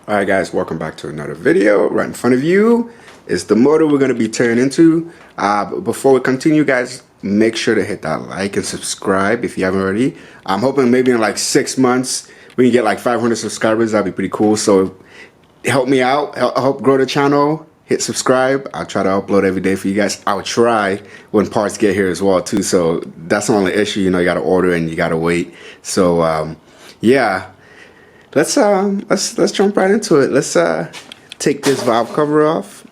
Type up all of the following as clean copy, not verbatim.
Alright guys, welcome back to another video. Right in front of you is the motor we're going to be turning into. But before we continue guys, make sure to hit that like and subscribe if you haven't already. I'm hoping maybe in like 6 months we can get like 500 subscribers. That'd be pretty cool. So help me out, help grow the channel. Hit subscribe. I'll try to upload every day for you guys. I'll try when parts get here as well too. So that's the only issue, you know, you got to order and you got to wait. So yeah. Let's jump right into it. Let's take this valve cover off.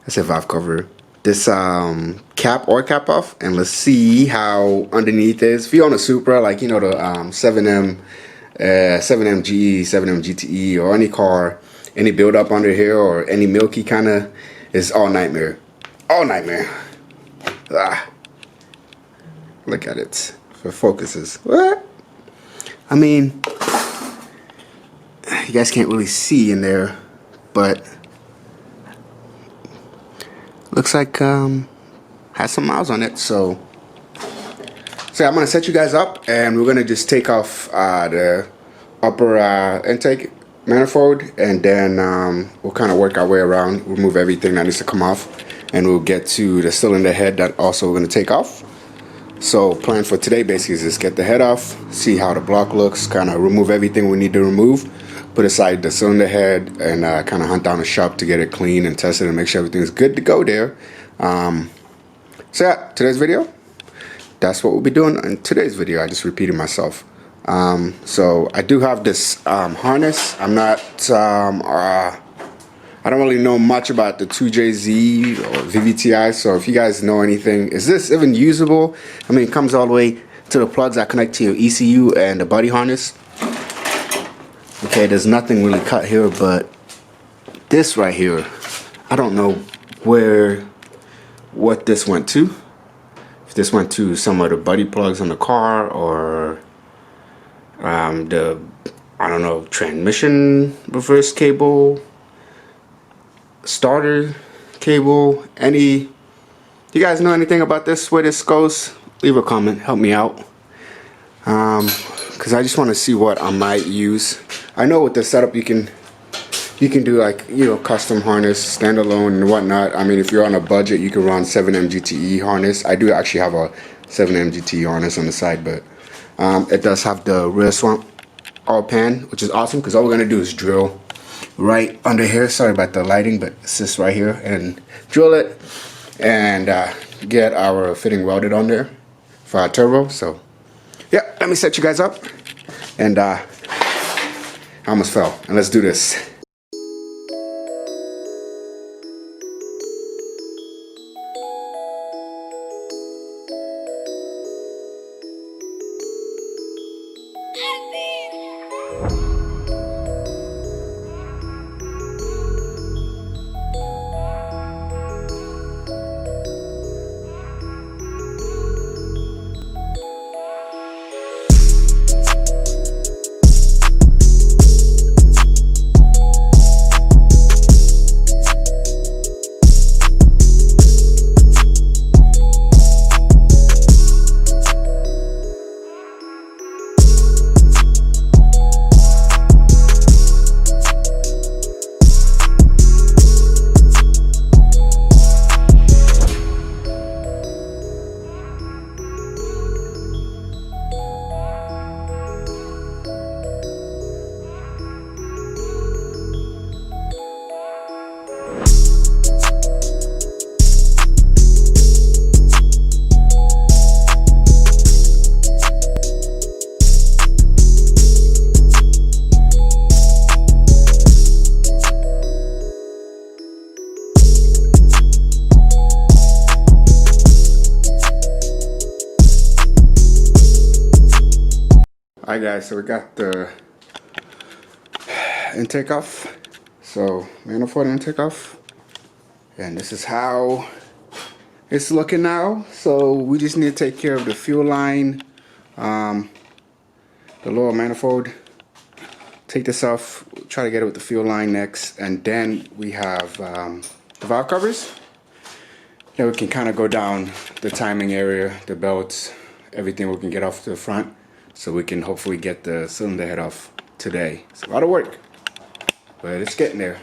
I said valve cover. This cap off, and let's see how underneath is. If you own a Supra, like you know the 7M, 7M GE, 7M GTE, or any car, any build up under here or any milky kind of is all nightmare. All nightmare. Look at it. If it focuses. What? I mean, you guys can't really see in there, but looks like has some miles on it. So I'm gonna set you guys up, and we're gonna just take off the upper intake manifold, and then we'll kind of work our way around, remove everything that needs to come off, and we'll get to the cylinder head that also we're gonna take off. So plan for today basically is just get the head off, see how the block looks, kind of remove everything we need to remove, put aside the cylinder head, and kind of hunt down a shop to get it clean and tested and make sure everything's good to go there. So yeah, today's video, that's what we'll be doing in today's video. I just repeated myself. So I do have this harness. I'm not, I don't really know much about the 2JZ or VVTi, so if you guys know anything, is this even usable? I mean, it comes all the way to the plugs that connect to your ECU and the body harness. Okay, there's nothing really cut here, but this right here, I don't know what this went to. If this went to some of the buddy plugs on the car, or I don't know, transmission reverse cable, starter cable, you guys know anything about this, where this goes? Leave a comment, help me out. Because I just want to see what I might use. I know with the setup you can do like, you know, custom harness, standalone and whatnot. I mean, if you're on a budget, you can run 7M GTE harness. I do actually have a 7M GTE harness on the side, but it does have the rear swamp oil pan, which is awesome because all we're gonna do is drill right under here. Sorry about the lighting, but it's just right here, and drill it and get our fitting welded on there for our turbo. So yeah, let me set you guys up, and I almost fell, and let's do this. Alright guys, so we got the intake off. So manifold intake off, and this is how it's looking now. So we just need to take care of the fuel line, the lower manifold. Take this off, try to get it with the fuel line next, and then we have the valve covers. Then we can kind of go down the timing area, the belts, everything we can get off to the front, so we can hopefully get the cylinder head off today. It's a lot of work. but it's getting there.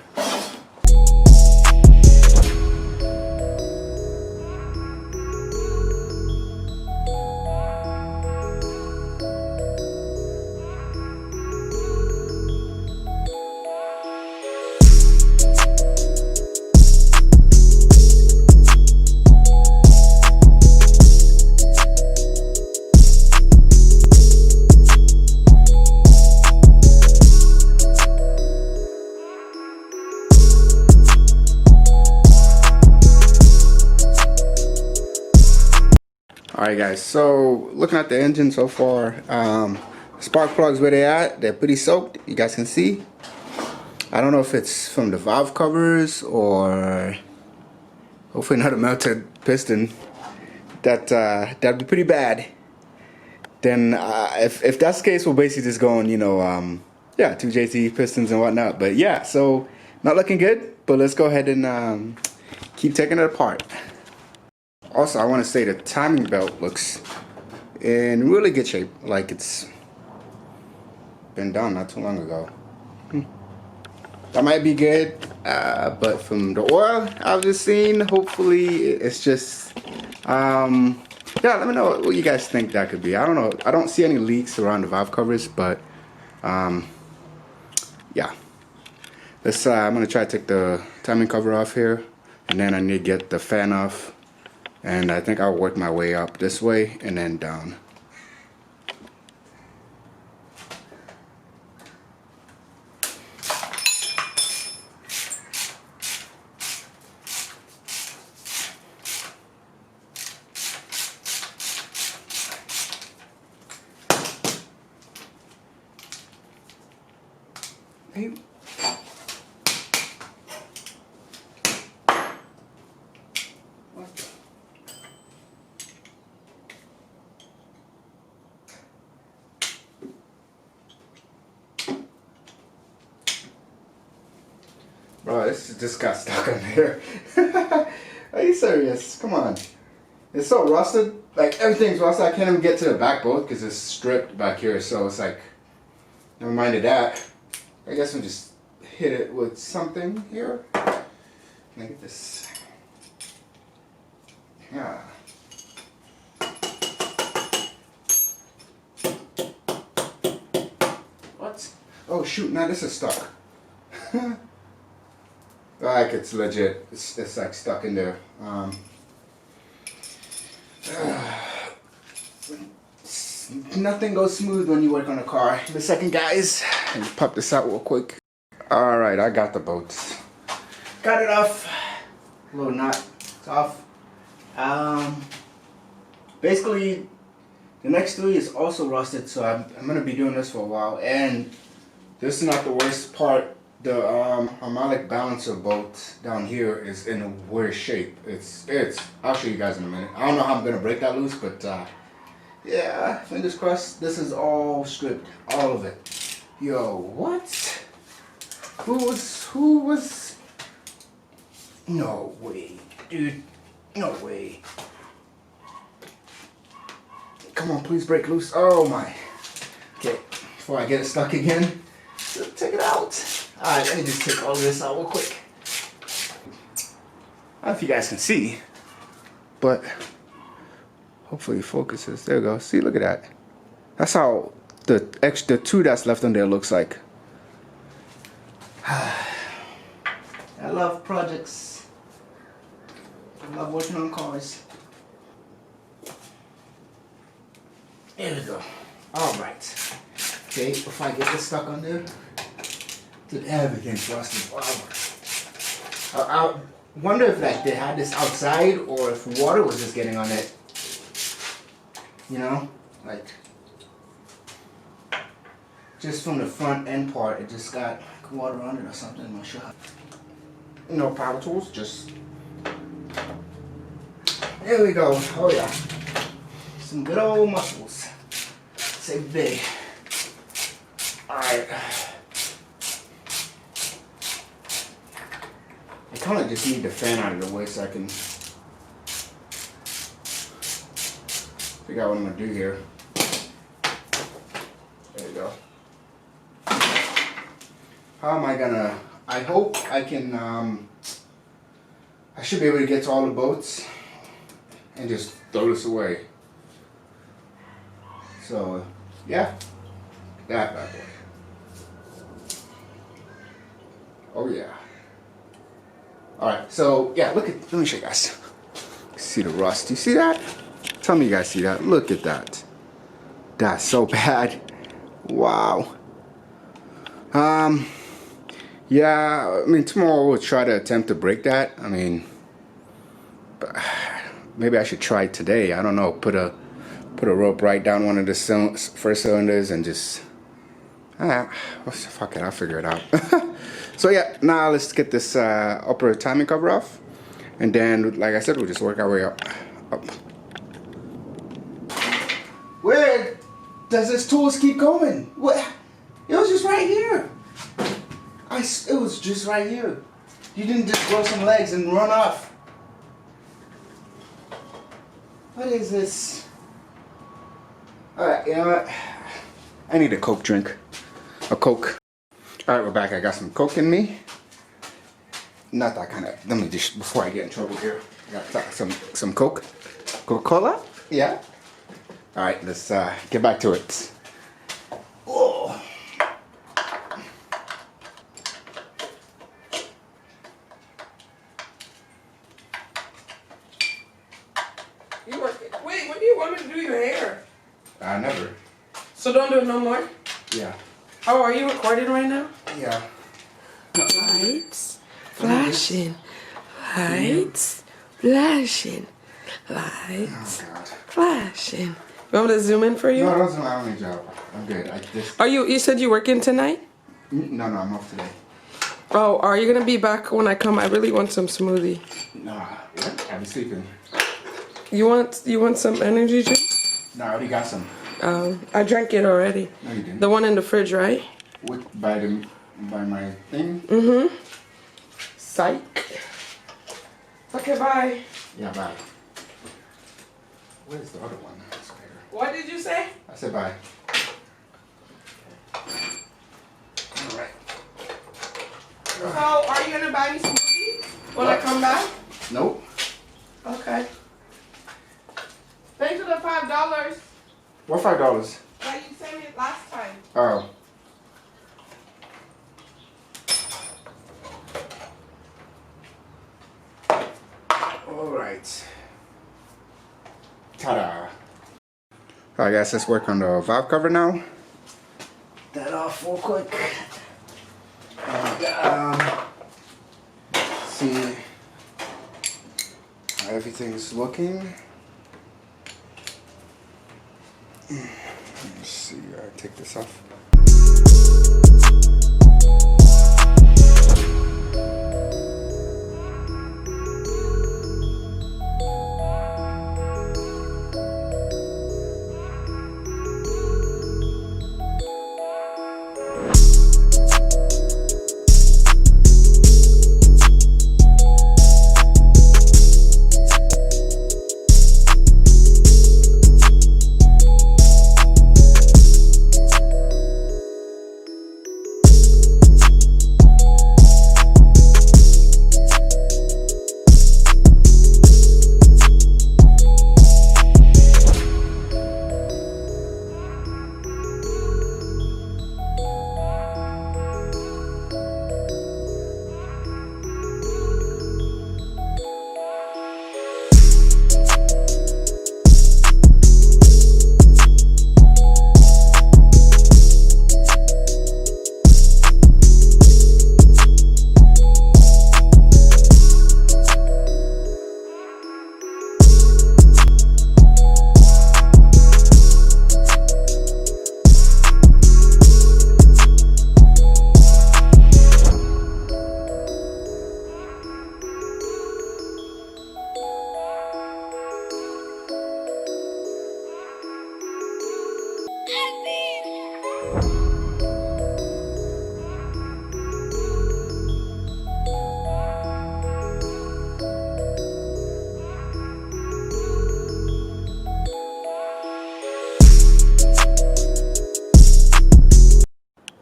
Alright guys, so looking at the engine so far, spark plugs where they at, they're pretty soaked, you guys can see. I don't know if it's from the valve covers or hopefully not a melted piston. That'd be pretty bad. Then if that's the case, we'll basically just go on, you know, yeah, 2 JT pistons and whatnot. But yeah, so not looking good, but let's go ahead and keep taking it apart. Also, I want to say the timing belt looks in really good shape, like it's been done not too long ago. That might be good, but from the oil I've just seen, hopefully it's just, yeah, let me know what you guys think that could be. I don't know, I don't see any leaks around the valve covers, but yeah. Let's, I'm going to try to take the timing cover off here, and then I need to get the fan off. And I think I'll work my way up this way and then down. Hey. Bro, this just got stuck on there. Are you serious? Come on. It's so rusted. Like, everything's rusted. I can't even get to the back bolt because it's stripped back here. So it's like, never mind of that. I guess we'll just hit it with something here. Look at this. Yeah. What? Oh shoot, now this is stuck. Like, it's legit. It's like stuck in there. Nothing goes smooth when you work on a car. The second, guys, let me pop this out real quick. All right, I got the bolts. Got it off. Little knot. It's off. Basically, the next 3 is also rusted, so I'm gonna be doing this for a while. And this is not the worst part. The harmonic balancer bolt down here is in a weird shape. It's I'll show you guys in a minute. I don't know how I'm gonna break that loose, but yeah, fingers crossed. This is all stripped, all of it. Yo, what? Who was? No way, dude. No way. Come on, please break loose. Oh my. Okay, before I get it stuck again, take it out. Alright, let me just take all of this out real quick. I don't know if you guys can see, but hopefully it focuses. There we go. See, look at that. That's how the extra 2 that's left on there looks like. I love projects. I love working on cars. There we go. Alright. Okay, if I get this stuck on there. Dude, everything's rusted. Wow. I wonder if like they had this outside or if water was just getting on it. You know, like just from the front end part, it just got like water on it or something. I'm not sure. No power tools, just there we go. Oh yeah, some good old muscles. Save the day. All right. I kind of just need the fan out of the way so I can figure out what I'm going to do here. There you go. How am I going to I hope I can, I should be able to get to all the boats and just throw this away. So, yeah, that bad boy. Oh yeah. All right, so yeah, look at, let me show you guys. See the rust, you see that? Tell me you guys see that, look at that. That's so bad. Wow. Yeah, I mean, tomorrow we'll try to attempt to break that. I mean, maybe I should try it today. I don't know. Put a rope right down one of the first cylinders and just fuck it. I'll figure it out. So yeah, now let's get this upper timing cover off, and then, like I said, we'll just work our way up. Where does this tools keep going? What? It was just right here. It was just right here. You didn't just grow some legs and run off. What is this? Alright, you know what? I need a Coke drink. A Coke. Alright, we're back. I got some Coke in me. Not that kind of. Let me just, before I get in trouble here, I got some Coke. Coca-Cola? Yeah. Alright, let's get back to it. Oh. Wait, when do you want me to do your hair? Never. So don't do it no more? Yeah. Oh, are you recording right now? Yeah. Lights, flashing, lights, flashing, lights, Oh, God. flashing. You want me to zoom in for you? No, that's my only job. I'm good. Are you said you working tonight? No, I'm off today. Oh, are you gonna be back when I come? I really want some smoothie. Nah, what? I'll be sleeping. You want some energy drink? No, I already got some. I drank it already. No, you didn't. The one in the fridge, right? By my thing? Mm-hmm. Psych. Okay, bye. Yeah, bye. Where's the other one? What did you say? I said bye. Alright. So, are you gonna buy me smoothie when I come back? Nope. Okay. Thanks for the $5 What $5? that you sent me last time. Oh. Alright. Ta-da. Alright guys, let's work on the valve cover now. That off real quick. And see how everything's looking. Let's see, take this off.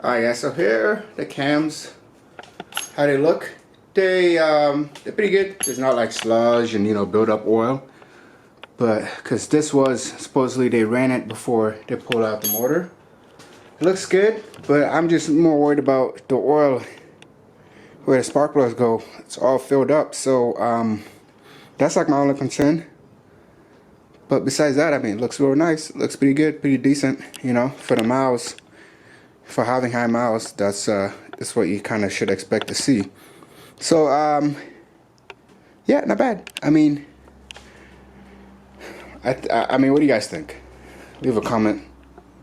Alright guys, so here the cams how they look. They're pretty good. It's not like sludge and build up oil, but because this was supposedly they ran it before they pulled out the motor. It looks good, but I'm just more worried about the oil where the spark plugs go. It's all filled up, so that's like my only concern. But besides that, I mean, it looks real nice. It looks pretty good, pretty decent, for the miles. For having high miles, that's what you kind of should expect to see. So, yeah, not bad. I mean, I mean, what do you guys think? Leave a comment.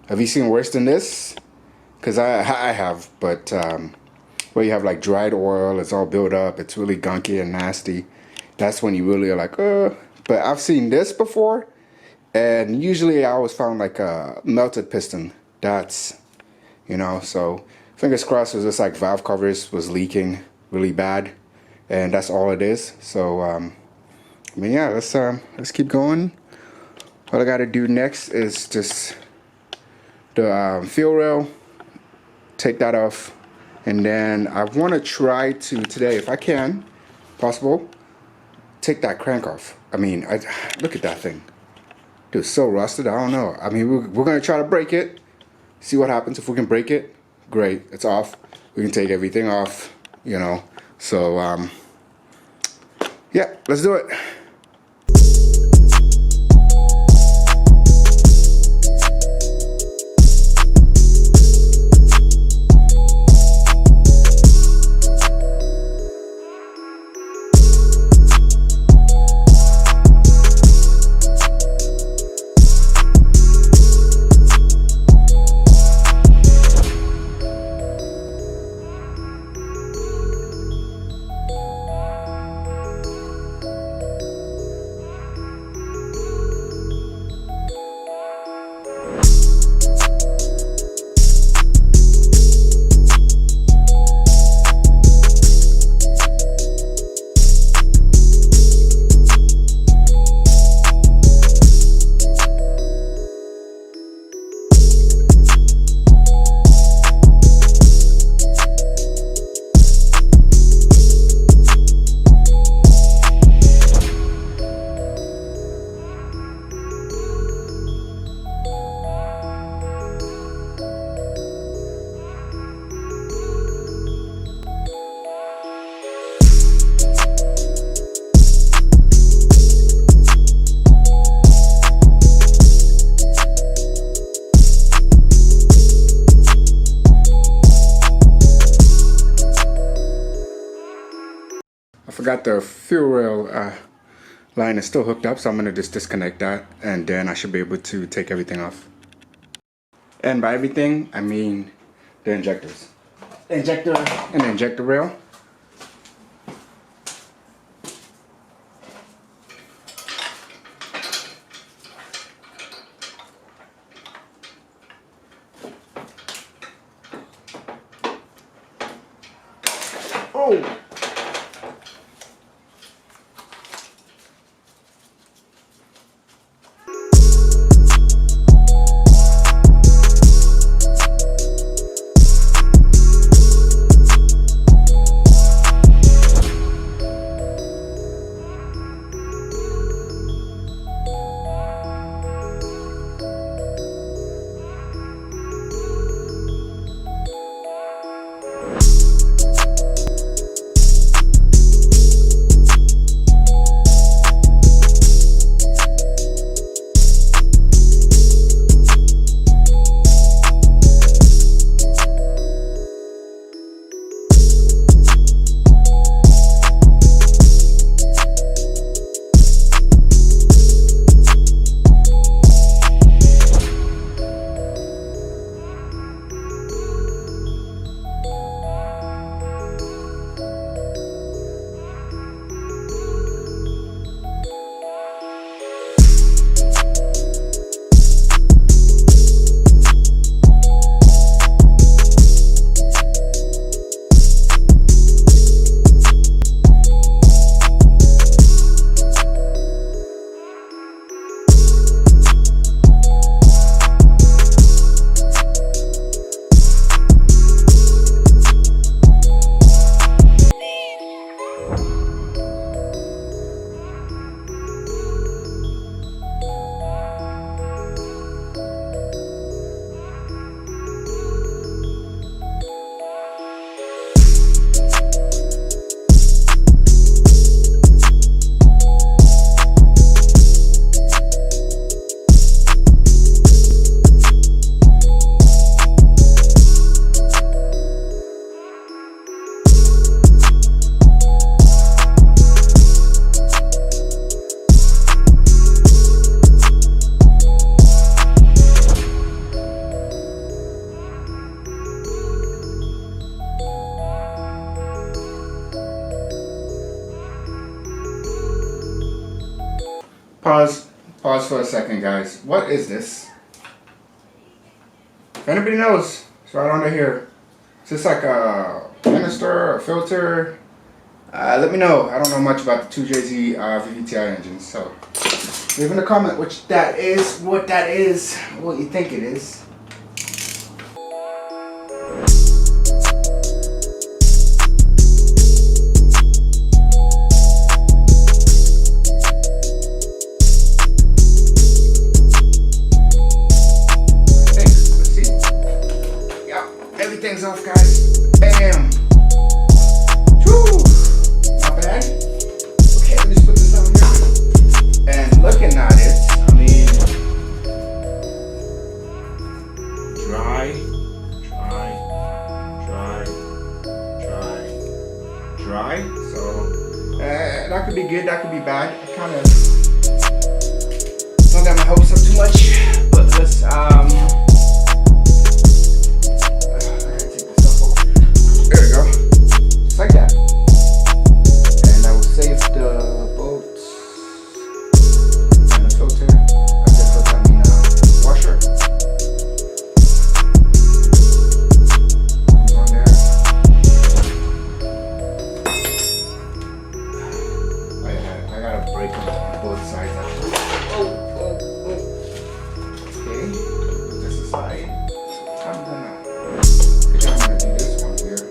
Have you seen worse than this? Because I have, but where you have like dried oil, it's all built up, it's really gunky and nasty. That's when you really are like, But I've seen this before, and usually I always found like a melted piston. That's, so fingers crossed it was just like valve covers was leaking really bad, and that's all it is. So I mean, yeah, let's keep going. All I gotta do next is just the fuel rail, take that off, and then I want to try to today, if I can, possible, take that crank off. I mean, look at that thing. Dude, it's so rusted. I don't know. I mean, we're gonna try to break it. See what happens. If we can break it, great. It's off. We can take everything off. So yeah, let's do it. I forgot the fuel rail line is still hooked up, so I'm going to just disconnect that, and then I should be able to take everything off. And by everything, I mean the injectors. Injector and the injector rail. Oh! Pause for a second, guys. What is this? If anybody knows, it's right under here. Is this like a canister, a filter? Let me know. I don't know much about the 2JZ VVTi engines, so leave in the comment what that is, what you think it is. Everything's off, guys. Bam. Woo. Not bad. Okay, let me just put this down here. And looking at it, I mean, dry. So that could be good. That could be bad. I kind of don't got my hopes up too much, but let's like that, and I will save the bolts and the filter. I said filter, I mean washer. On there. I gotta break them on both sides actually. Okay, put this aside. I'm gonna do this one here.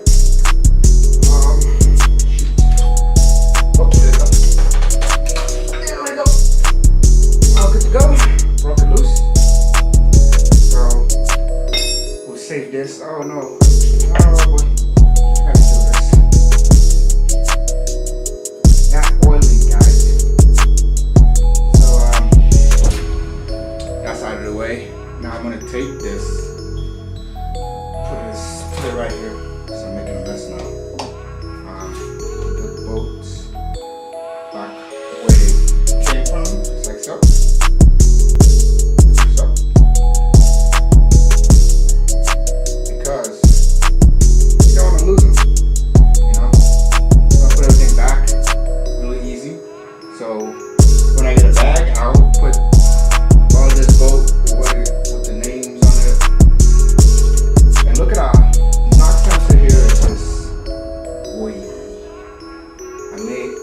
Save this. Oh no. Oh boy. I gotta do this. Not oily, guys. So that's out of the way. Now I'm gonna take this, put it right here. So I'm making a mess now. Put the bolts back where they came from, just like so.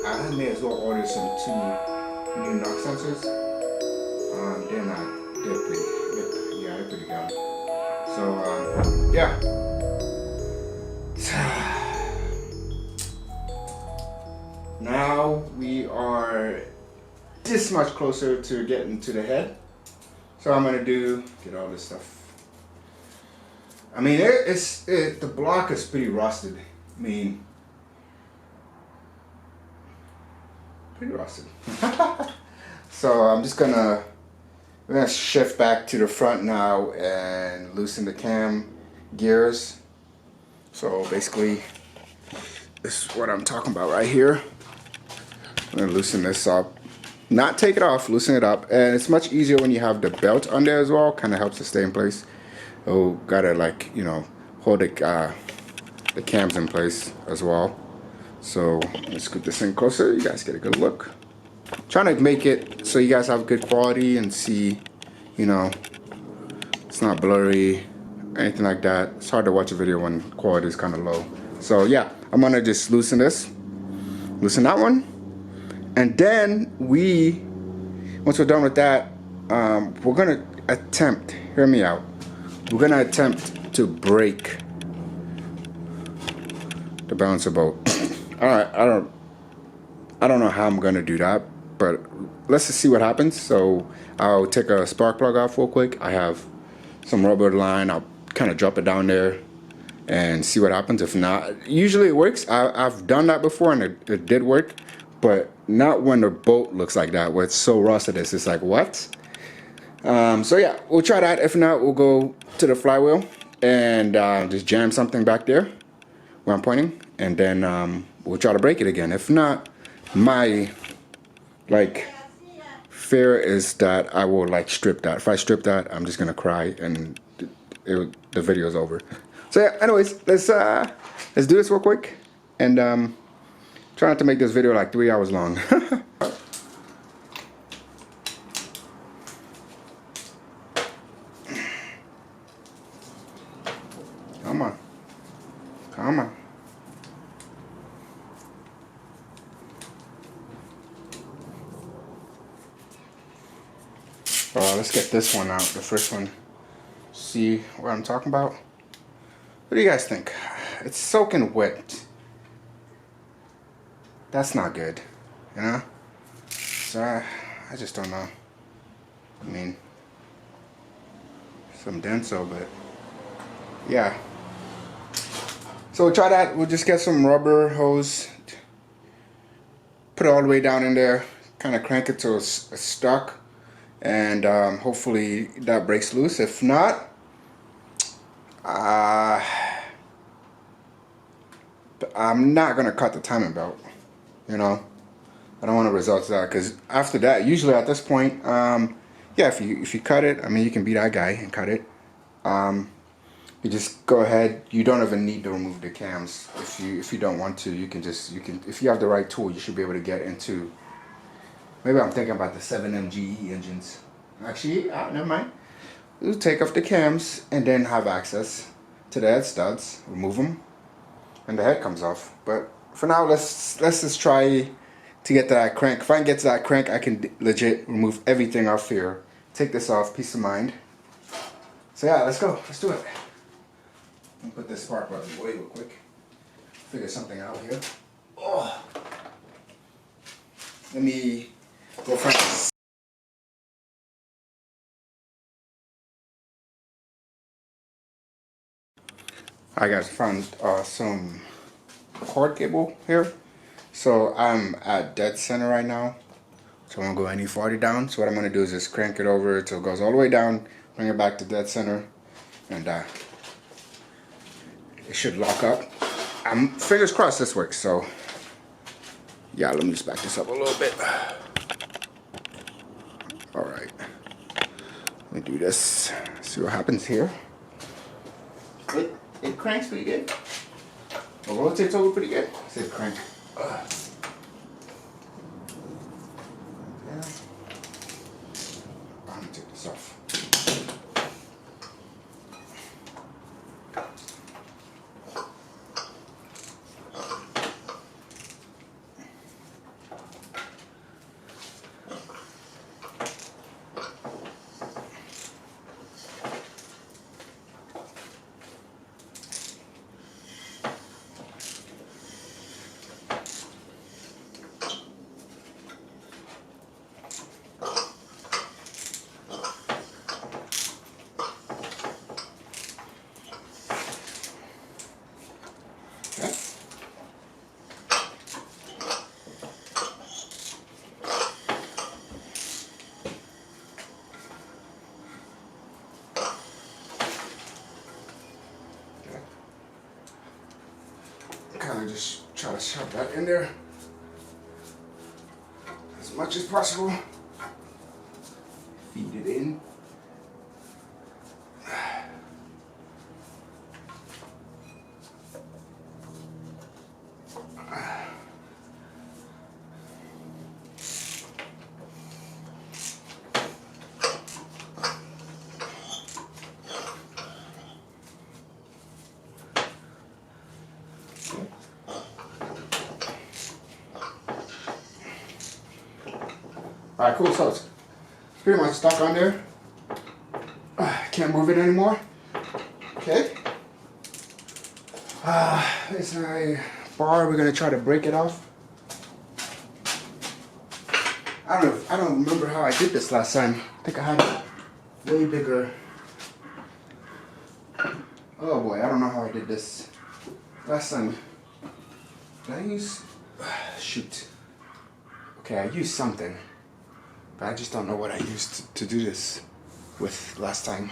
I may as well order some 2 new knock sensors. They're pretty good. So yeah. Now we are this much closer to getting to the head. So I'm gonna get all this stuff. I mean, the block is pretty rusted. I mean, pretty rusted. So I'm just we're gonna shift back to the front now and loosen the cam gears. So basically, this is what I'm talking about right here. I'm gonna loosen this up, not take it off, loosen it up, and it's much easier when you have the belt on there as well. Kind of helps to stay in place. Oh, gotta hold the cams in place as well. So let's scoot this in closer. You guys get a good look. Trying to make it so you guys have good quality and see, it's not blurry, anything like that. It's hard to watch a video when quality is kind of low. So yeah, I'm gonna just loosen that one, and then once we're done with that, we're gonna attempt. Hear me out. We're gonna attempt to break the balancer bolt. All right, I don't know how I'm gonna do that, but let's just see what happens. So I'll take a spark plug off real quick. I have some rubber line. I'll kind of drop it down there and see what happens. If not, usually it works. I've done that before and it did work, but not when the bolt looks like that, where it's so rusted. It's like, what? So yeah, we'll try that. If not, we'll go to the flywheel and just jam something back there where I'm pointing, and then we'll try to break it again. If not, my fear is that I will strip that. If I strip that, I'm just gonna cry and the video's over. So yeah, anyways, let's do this real quick, and try not to make this video 3 hours long. Let's get this one out, the first one. See what I'm talking about? What do you guys think? It's soaking wet. That's not good, you know? So I just don't know. I mean, some denso, but yeah. So we'll try that. We'll just get some rubber hose, put it all the way down in there, kind of crank it till it's stuck, and hopefully that breaks loose. If not, I'm not gonna cut the timing belt. You know, I don't want to resort to that, because after that, usually at this point, yeah, if you cut it, I mean, you can be that guy and cut it. You just go ahead. You don't even need to remove the cams if you don't want to. You can if you have the right tool, you should be able to get into. Maybe I'm thinking about the 7MGE engines. Actually, never mind. We'll take off the cams and then have access to the head studs. Remove them, and the head comes off. But for now, let's just try to get to that crank. If I can get to that crank, I can legit remove everything off here. Take this off, peace of mind. So yeah, let's go. Let's do it. Let me put this spark plug away real quick. Figure something out here. Oh. Let me go find this. I guys found some cord cable here. So I'm at dead center right now. So I won't go any farther down. So what I'm gonna do is just crank it over until it goes all the way down, bring it back to dead center, and it should lock up. I'm fingers crossed this works. So yeah, let me just back this up a little bit. All right, let me do this. See what happens here. It cranks pretty good. It rotates over pretty good. I said crank. Yeah. I'm gonna take this off. Kind of just try to shove that in there as much as possible. Feed it in. Alright, cool, so it's pretty much stuck on there. Can't move it anymore. Okay. It's a bar, we're gonna try to break it off. I don't remember how I did this last time. I think I had a way bigger. Oh boy, I don't know how I did this last time. Did I use, shoot. Okay, I used something. But I just don't know what I used to do this with last time.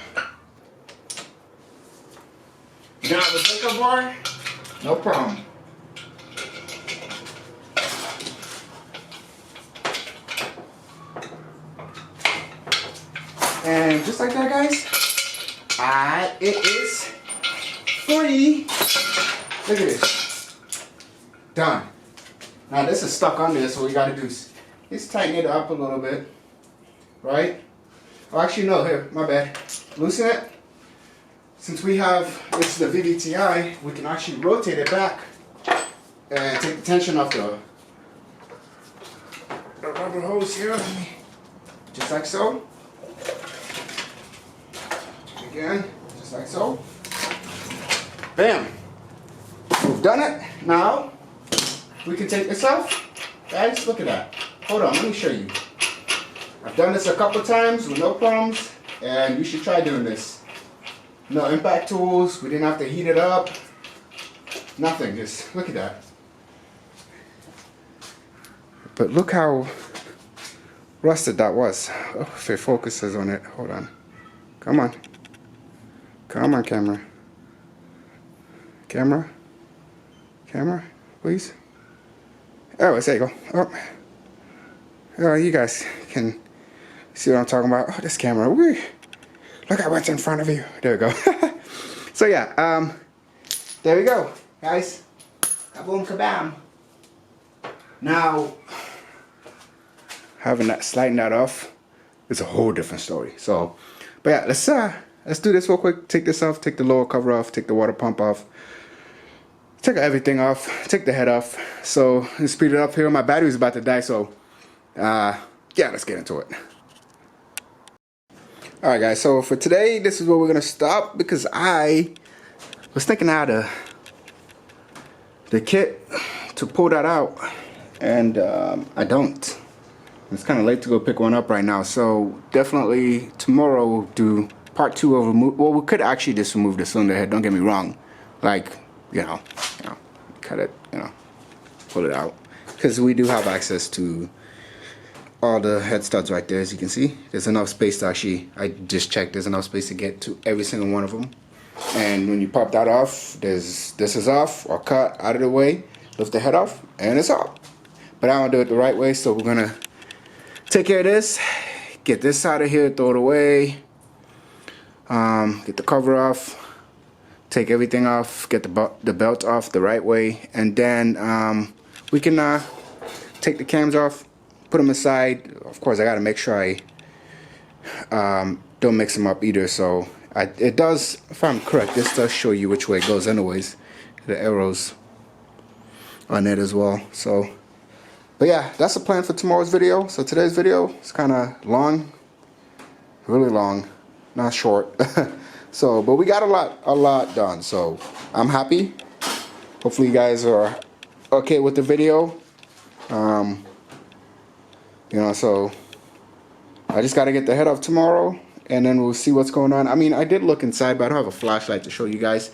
You got the breaker bar? No problem. And just like that, guys, it is free. Look at this. Done. Now this is stuck on there, so what we gotta do is tighten it up a little bit. Right? Oh, actually no, here, my bad. Loosen it. Since we have, this is the VVTi, we can actually rotate it back and take the tension off the rubber hose here. Just like so. again, just like so. Bam. We've done it. Now we can take this off. Guys, look at that. Hold on, let me show you. I've done this a couple times with no problems, and you should try doing this. No impact tools. We didn't have to heat it up. Nothing. Just look at that. But look how rusted that was. Oh, if it focuses on it. Hold on. Come on. Come on, camera. Camera. Camera, please. Oh, there you go. Oh, you guys can see what I'm talking about. Oh, this camera. Woo. Look at what's in front of you. There we go. So yeah, there we go, guys. Kaboom, kabam. Now, having that, sliding that off is a whole different story. So, but yeah, let's do this real quick. Take this off. Take the lower cover off. Take the water pump off. Take everything off. Take the head off. So let's speed it up here. My battery's about to die. So, yeah, let's get into it. All right, guys. So for today, this is where we're gonna stop because I was thinking out of the kit to pull that out, and I don't. It's kind of late to go pick one up right now, so definitely tomorrow we'll do part 2 of remove. Well, we could actually just remove the cylinder head. Don't get me wrong, like you know, cut it, pull it out, because we do have access to all the head studs right there. As you can see, there's enough space to actually. I just checked. There's enough space to get to every single one of them. And when you pop that off, this is off or cut out of the way. Lift the head off, and it's off. But I want to do it the right way, so we're gonna take care of this. Get this out of here, throw it away. Get the cover off. Take everything off. Get the belt off the right way, and then we can take the cams off, put them aside. Of course, I gotta make sure I don't mix them up either. So it does, if I'm correct, this does show you which way it goes anyways. The arrows on it as well. So, but yeah, that's the plan for tomorrow's video. So today's video is kind of long, really long, not short. So, but we got a lot done. So I'm happy. Hopefully you guys are okay with the video. So I just got to get the head off tomorrow, and then we'll see what's going on. I mean, I did look inside, but I don't have a flashlight to show you guys.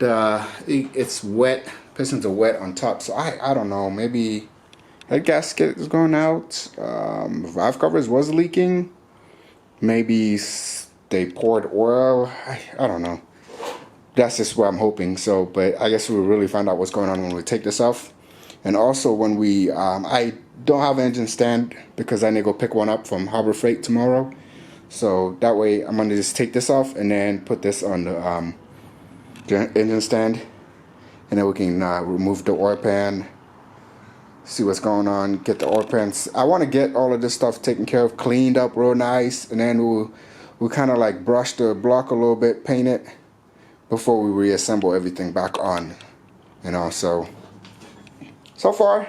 It's wet. Pistons are wet on top, so I don't know. Maybe head gasket is going out. Valve covers was leaking. Maybe they poured oil. I don't know. That's just what I'm hoping. So, but I guess we'll really find out what's going on when we take this off. And also when we, I don't have an engine stand because I need to go pick one up from Harbor Freight tomorrow. So that way I'm gonna just take this off and then put this on the engine stand, and then we can remove the oil pan, see what's going on, get the oil pans. I want to get all of this stuff taken care of, cleaned up real nice, and then we'll kind of like brush the block a little bit, paint it before we reassemble everything back on. So far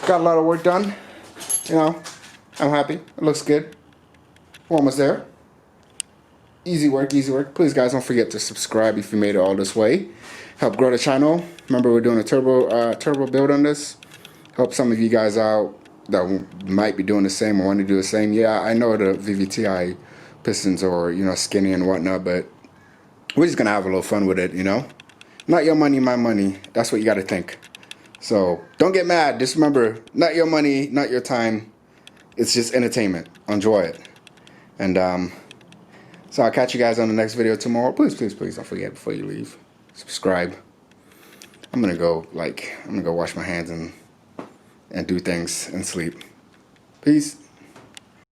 got a lot of work done. I'm happy. It looks good. We're almost there. Easy work, easy work. Please, guys, don't forget to subscribe if you made it all this way. Help grow the channel. Remember, we're doing a turbo build on this. Help some of you guys out that might be doing the same or want to do the same. Yeah, I know the VVTi pistons are, skinny and whatnot, but we're just gonna have a little fun with it, Not your money, my money. That's what you gotta think. So don't get mad. Just remember, not your money, not your time. It's just entertainment. Enjoy it. And so I'll catch you guys on the next video tomorrow. Please, please, please don't forget before you leave. Subscribe. I'm gonna go wash my hands and do things and sleep. Peace.